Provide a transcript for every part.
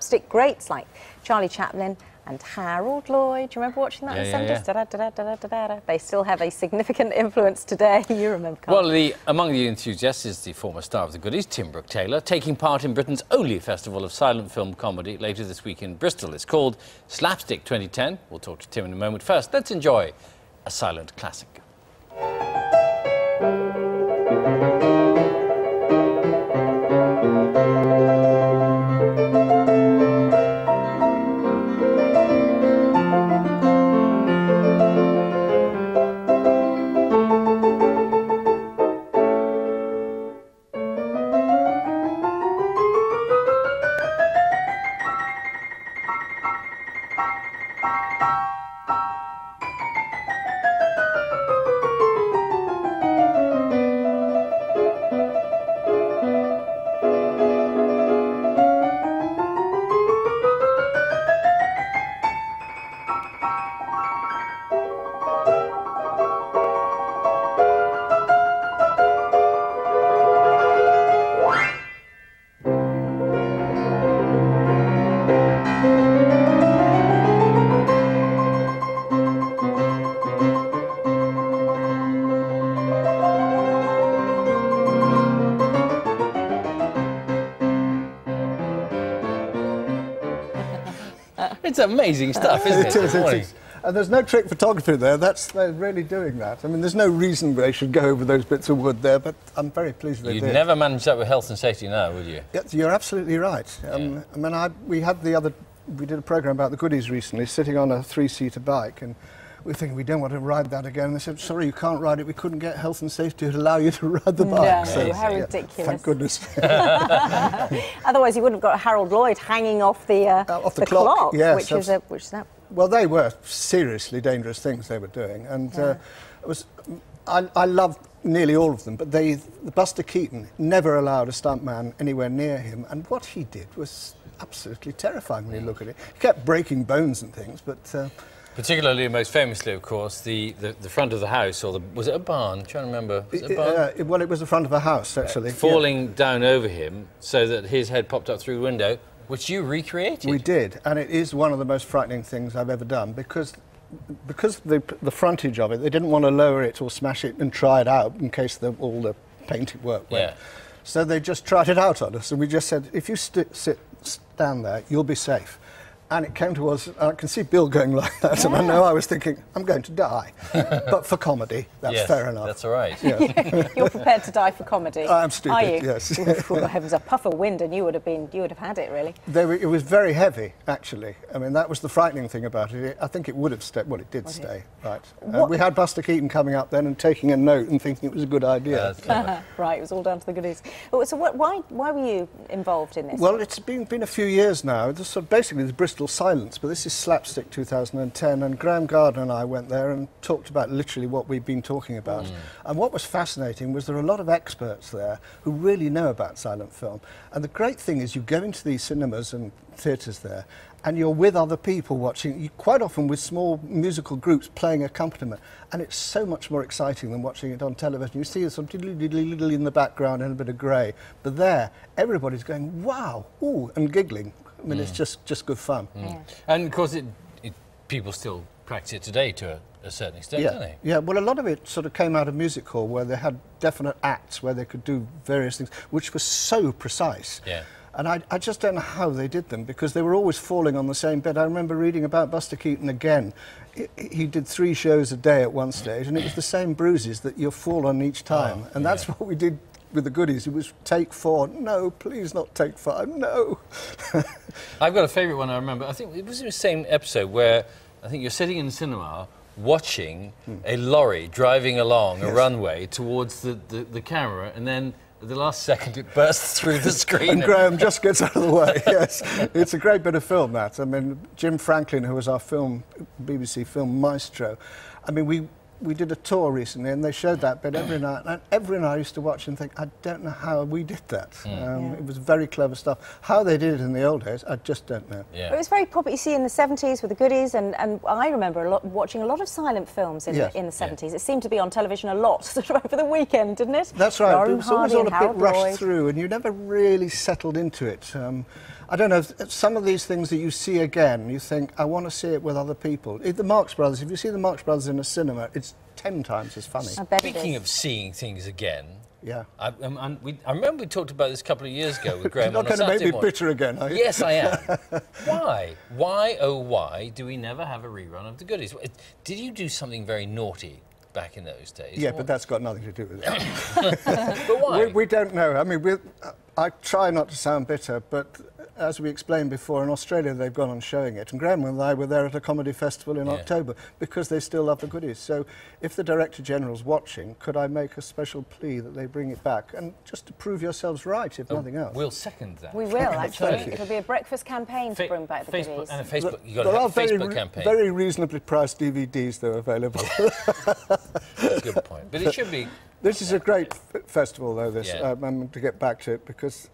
Stick greats like Charlie Chapman and Harold Lloyd. Do you remember watching that in the 70s? Yeah. Da-da-da-da-da-da-da. They still have a significant influence today. You remember, Carl? Well, among the enthusiasts is the former star of the Goodies, Tim Brooke-Taylor, taking part in Britain's only festival of silent film comedy later this week in Bristol. It's called Slapstick 2010. We'll talk to Tim in a moment. First, let's enjoy a silent classic. It's amazing stuff, isn't it? It is. And there's no trick photography there. They're really doing that. I mean, there's no reason they should go over those bits of wood there, but I'm very pleased they did. You'd never manage that with health and safety now, would you? Yeah, you're absolutely right. Yeah. I mean, we did a programme about the Goodies recently, sitting on a three-seater bike, and we were thinking we don't want to ride that again. And they said, sorry, you can't ride it. We couldn't get health and safety to allow you to ride the bike. No, So, how yeah, ridiculous. thank goodness. Otherwise, you would have got Harold Lloyd hanging off the clock, yes, which is that. Well, they were seriously dangerous things they were doing, and I loved nearly all of them. But the Buster Keaton never allowed a stuntman anywhere near him, and what he did was absolutely terrifying when you look at it. He kept breaking bones and things, but. Particularly, most famously, of course, the front of the house, or was it a barn? I'm trying to remember. Was it a barn? Well, it was the front of a house, actually. Falling down over him so that his head popped up through the window, which you recreated. We did, and it is one of the most frightening things I've ever done, because of the frontage of it, they didn't want to lower it or smash it and try it out in case all the painted work went. Yeah. So they just tried it out on us, and we just said, if you stand there, you'll be safe. And it came to us, I can see Bill going like that, and I know I was thinking, I'm going to die. But for comedy, that's fair enough. That's all right. Yeah. You're prepared to die for comedy. I'm stupid, are you? yes. Oh, heavens, a puff of wind and you would have had it, really. It was very heavy, actually. I mean, that was the frightening thing about it. I think it would have stayed, well, it did stay, right. We had Buster Keaton coming up then and taking a note and thinking it was a good idea. Right, it was all down to the Goodies. So why were you involved in this? Well, it's been a few years now. This sort of basically the Bristol Silence, but this is Slapstick 2010, and Graham Gardner and I went there and talked about literally what we've been talking about. And what was fascinating was there are a lot of experts there who really know about silent film. And the great thing is you go into these cinemas and theatres there, and you're with other people watching, quite often with small musical groups playing accompaniment, and it's so much more exciting than watching it on television. You see some diddly-diddly in the background and a bit of grey, but there, everybody's going, wow, ooh, and giggling. I mean, it's just good fun. And of course, people still practice it today to a certain extent, don't they? Yeah, well, a lot of it sort of came out of music hall, where they had definite acts where they could do various things, which was so precise. Yeah. And I just don't know how they did them, because they were always falling on the same bed. I remember reading about Buster Keaton again. He did 3 shows a day at one stage, and it was the same bruises that you fall on each time. And that's what we did with the Goodies. It was take 4. No, please not take 5. No. I've got a favourite one I remember. I think it was in the same episode where I think you're sitting in the cinema watching a lorry driving along a runway towards the camera, and then at the last second it bursts through the screen. And Graham just gets out of the way, yes. It's a great bit of film, that. I mean, Jim Franklin, who was our BBC film maestro, I mean, we did a tour recently and they showed that bit every night, and every night I used to watch and think, I don't know how we did that. It was very clever stuff. How they did it in the old days, I just don't know. It was very popular, you see, in the 70s with the Goodies, and I remember watching a lot of silent films in the 70s. It seemed to be on television a lot, sort of over the weekend, didn't it? That's right. Lauren It was always Hardy all a and bit Harold rushed Lloyd. through, and you never really settled into it. I don't know, some of these things that you see again, you think, I want to see it with other people. The Marx Brothers, if you see the Marx Brothers in a cinema, it's 10 times as funny. Speaking of seeing things again, yeah. I remember we talked about this a couple of years ago with Graham. You're not going to make me bitter again, are you? Yes, I am. Why? Why, oh why, do we never have a rerun of the goodies? Did you do something very naughty back in those days? Yeah, but that's got nothing to do with it. But why? We don't know. I mean, I try not to sound bitter, but as we explained before, in Australia they've gone on showing it, and Graham and I were there at a comedy festival in October because they still love the goodies. So if the Director General's watching, could I make a special plea that they bring it back, and just to prove yourselves right, if nothing else. We'll second that. We will, actually. It'll be a breakfast campaign to bring back the goodies. And a Facebook, you've got to have a Facebook campaign. There are very reasonably priced DVDs, though, available. That's a good point. But it should be... This is a great festival, though, this, to get back to it, because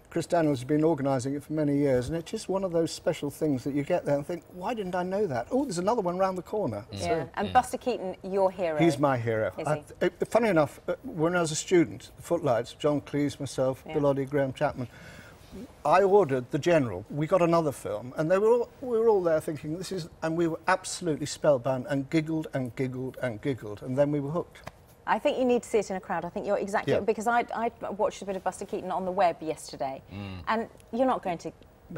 Chris Daniels has been organising it for many years, and it's just one of those special things that you get there and think, why didn't I know that? Oh, there's another one round the corner. Yeah, and Buster Keaton, your hero. He's my hero. Is he? Funny enough, when I was a student, Footlights, John Cleese, myself, Bill Oddie, Graham Chapman, I ordered The General. We got another film, and we were all there thinking, this is... And we were absolutely spellbound and giggled and giggled and giggled, and then we were hooked. I think you need to see it in a crowd. I think you're exactly... Because I watched a bit of Buster Keaton on the web yesterday, and you're not going to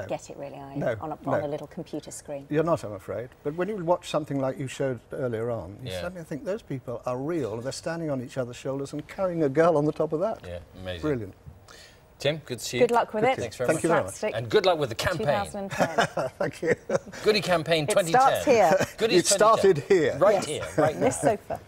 get it, really, are you? No, on a little computer screen. You're not, I'm afraid. But when you watch something like you showed earlier on, you suddenly think those people are real. They're standing on each other's shoulders and carrying a girl on the top of that. Yeah, amazing. Brilliant. Tim, good to see you. Good luck with it. Thanks very much. Thank you very much. And good luck with the campaign. 2010. Thank you. Goodie campaign 2010. It starts here. It started here. Right here. Right now. This sofa.